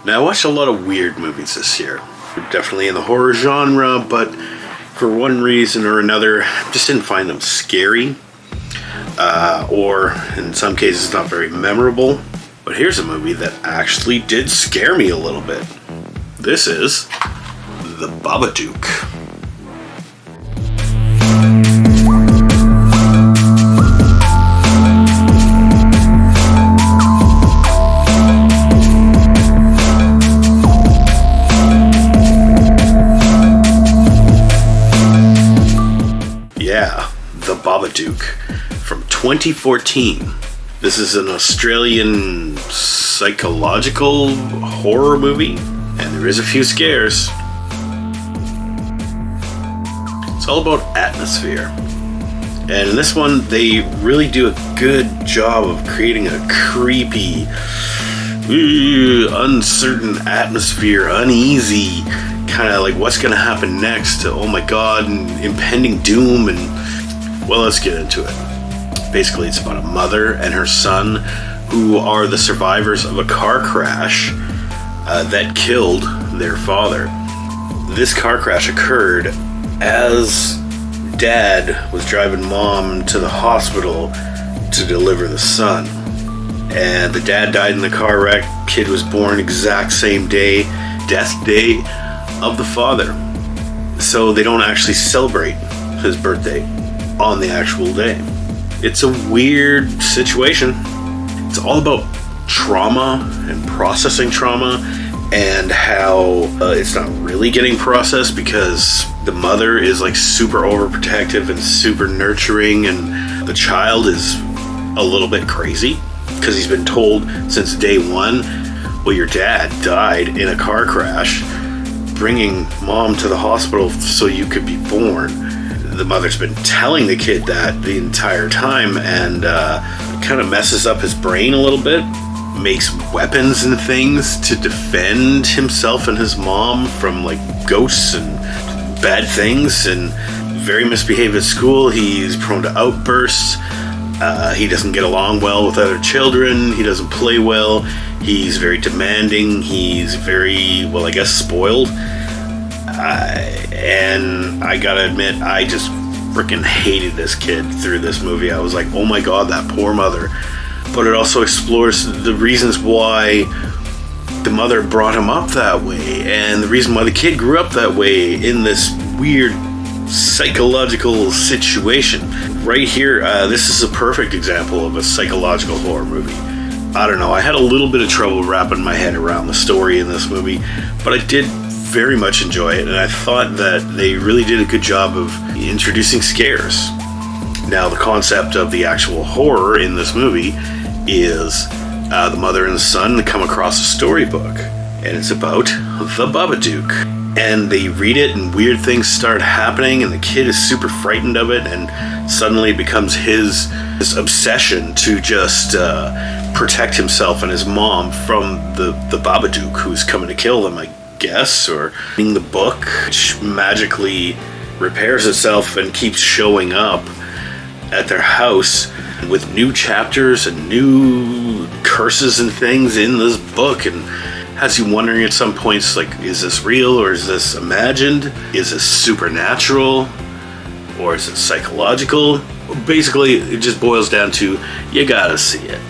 Now, I watched a lot of weird movies this year. Definitely in the horror genre, but for one reason or another, just didn't find them scary. Or in some cases, not very memorable. But here's a movie that actually did scare me a little bit. This is The Babadook. Yeah, The Babadook from 2014. This is an Australian psychological horror movie, and there is a few scares. It's all about atmosphere. And in this one, they really do a good job of creating a creepy, uncertain atmosphere, uneasy, kind of like what's going to happen next, oh my god, and impending doom, and well, let's get into it. Basically, it's about a mother and her son who are the survivors of a car crash that killed their father. This car crash occurred as dad was driving mom to the hospital to deliver the son. And the dad died in the car wreck. Kid was born exact same day, death day of the father. So they don't actually celebrate his birthday on the actual day. It's a weird situation. It's all about trauma and processing trauma, and how it's not really getting processed because the mother is like super overprotective and super nurturing, and the child is a little bit crazy because he's been told since day one, well, your dad died in a car crash bringing mom to the hospital so you could be born. The mother's been telling the kid that the entire time, and kind of messes up his brain a little bit, makes weapons and things to defend himself and his mom from like ghosts and bad things, and very misbehaved at school. He's prone to outbursts. He doesn't get along well with other children. He doesn't play well. He's very demanding. He's very, well, I guess, spoiled. And I gotta admit, I just freaking hated this kid through this movie. I was like, oh my god, that poor mother. But it also explores the reasons why the mother brought him up that way, and the reason why the kid grew up that way in this weird psychological situation. Right here, this is a perfect example of a psychological horror movie. I don't know, I had a little bit of trouble wrapping my head around the story in this movie, but I did very much enjoy it, and I thought that they really did a good job of introducing scares. Now, the concept of the actual horror in this movie is the mother and the son come across a storybook, and it's about the Babadook. And they read it, and weird things start happening, and the kid is super frightened of it, and suddenly it becomes his obsession to just protect himself and his mom from the Babadook, who's coming to kill them, I guess. Or in the book, which magically repairs itself and keeps showing up at their house with new chapters and new curses and things in this book, and has you wondering at some points, like, is this real or is this imagined? Is this supernatural or is it psychological? Basically, it just boils down to, you gotta see it.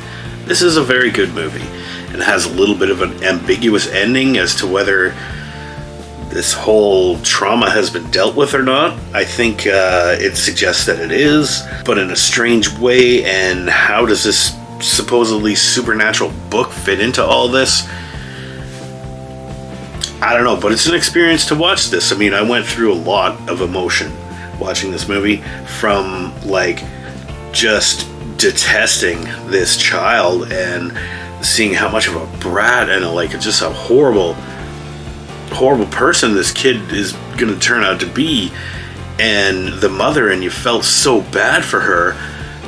This is a very good movie, and has a little bit of an ambiguous ending as to whether this whole trauma has been dealt with or not. I think it suggests that it is, but in a strange way. And how does this supposedly supernatural book fit into all this? I don't know, but it's an experience to watch this. I mean, I went through a lot of emotion watching this movie, from like just detesting this child and seeing how much of a brat and just a horrible person this kid is going to turn out to be, and the mother, and you felt so bad for her,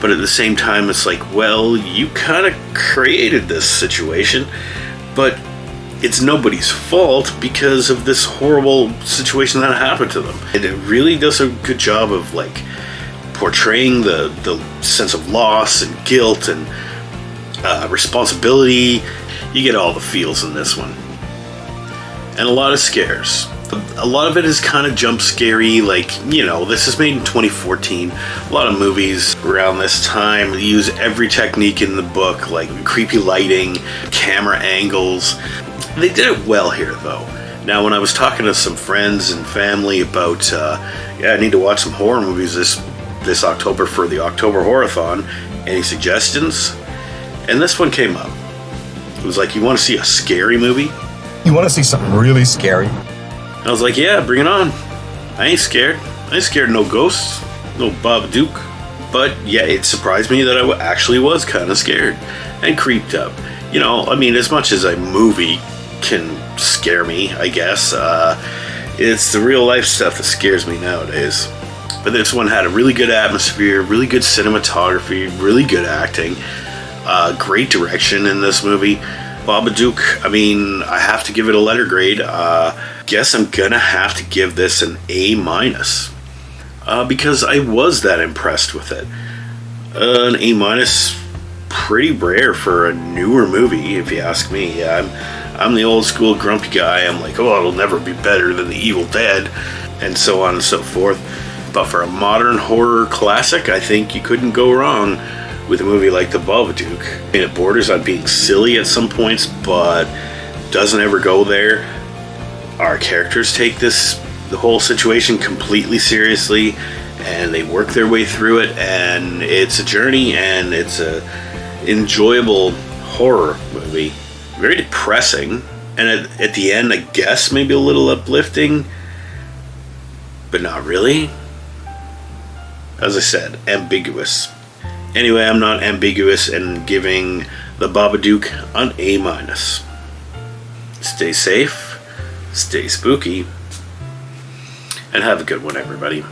but at the same time it's like, well, you kind of created this situation, but it's nobody's fault because of this horrible situation that happened to them. And it really does a good job of like portraying the sense of loss and guilt and responsibility. You get all the feels in this one. and a lot of scares. A lot of it is kind of jump scary, like, you know, this is made in 2014. A lot of movies around this time use every technique in the book, like creepy lighting, camera angles. They did it well here, though. Now, when I was talking to some friends and family about, I need to watch some horror movies this October for the October Horror-thon, any suggestions? And this one came up. It was like, you want to see a scary movie? You want to see something really scary? I was like, yeah, bring it on. I ain't scared. I ain't scared of no ghosts, no Babadook. But yeah, it surprised me that I actually was kind of scared and creeped up. You know, I mean, as much as a movie can scare me, I guess, it's the real life stuff that scares me nowadays. But this one had a really good atmosphere, really good cinematography, really good acting, great direction in this movie. Babadook, I mean, I have to give it a letter grade. Guess I'm gonna have to give this an A-, because I was that impressed with it. An A-, pretty rare for a newer movie, if you ask me. Yeah, I'm the old school grumpy guy. I'm like, oh, it'll never be better than The Evil Dead, and so on and so forth. But for a modern horror classic, I think you couldn't go wrong with a movie like The Babadook. I mean, it borders on being silly at some points, but doesn't ever go there. Our characters take the whole situation completely seriously, and they work their way through it, and it's a journey, and it's a enjoyable horror movie. Very depressing, and at the end, I guess maybe a little uplifting, but not really. As I said, ambiguous. Anyway, I'm not ambiguous in giving The Babadook an A-. Stay safe, stay spooky, and have a good one, everybody.